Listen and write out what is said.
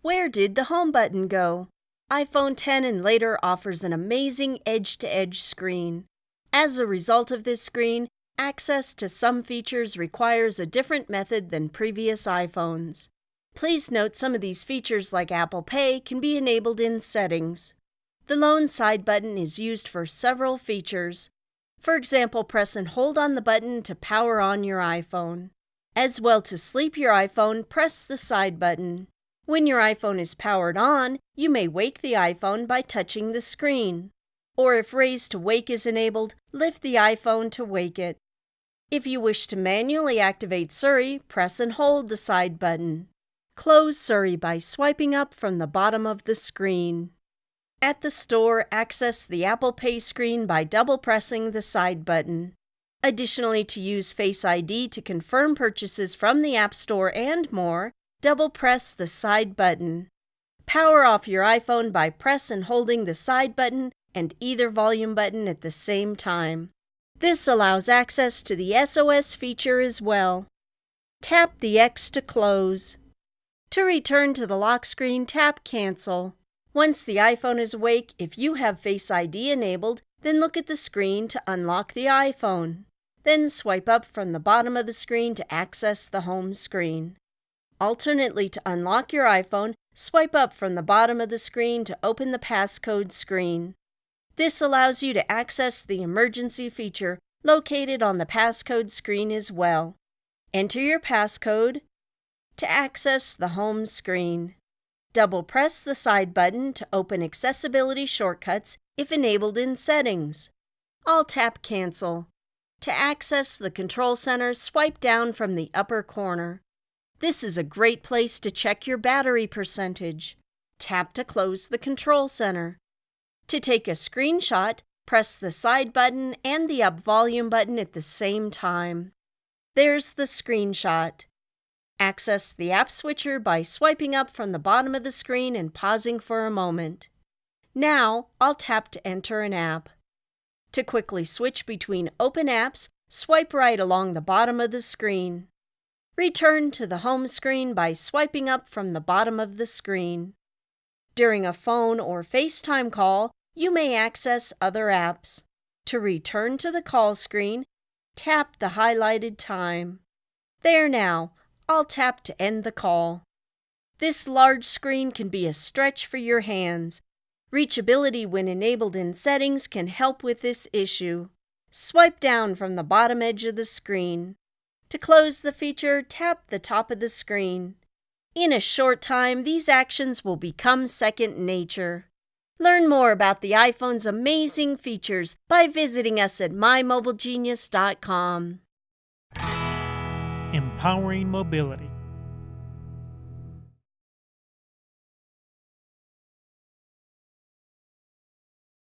Where did the home button go? iPhone 10 and later offers an amazing edge-to-edge screen. As a result of this screen, access to some features requires a different method than previous iPhones. Please note some of these features like Apple Pay can be enabled in Settings. The lone side button is used for several features. For example, press and hold on the button to power on your iPhone. As well, to sleep your iPhone, press the side button. When your iPhone is powered on, you may wake the iPhone by touching the screen. Or if Raise to Wake is enabled, lift the iPhone to wake it. If you wish to manually activate Siri, press and hold the side button. Close Siri by swiping up from the bottom of the screen. At the store, access the Apple Pay screen by double-pressing the side button. Additionally, to use Face ID to confirm purchases from the App Store and more, double-press the side button. Power off your iPhone by press and holding the side button and either volume button at the same time. This allows access to the SOS feature as well. Tap the X to close. To return to the lock screen, tap Cancel. Once the iPhone is awake, if you have Face ID enabled, then look at the screen to unlock the iPhone. Then swipe up from the bottom of the screen to access the home screen. Alternately, to unlock your iPhone, swipe up from the bottom of the screen to open the passcode screen. This allows you to access the emergency feature located on the passcode screen as well. Enter your passcode to access the home screen. Double-press the side button to open accessibility shortcuts if enabled in Settings. I'll tap Cancel. To access the Control Center, swipe down from the upper corner. This is a great place to check your battery percentage. Tap to close the Control Center. To take a screenshot, press the side button and the up volume button at the same time. There's the screenshot. Access the app switcher by swiping up from the bottom of the screen and pausing for a moment. Now, I'll tap to enter an app. To quickly switch between open apps, swipe right along the bottom of the screen. Return to the home screen by swiping up from the bottom of the screen. During a phone or FaceTime call, you may access other apps. To return to the call screen, tap the highlighted time. There now. I'll tap to end the call. This large screen can be a stretch for your hands. Reachability when enabled in Settings can help with this issue. Swipe down from the bottom edge of the screen. To close the feature, tap the top of the screen. In a short time, these actions will become second nature. Learn more about the iPhone's amazing features by visiting us at mymobilegenius.com. Empowering mobility.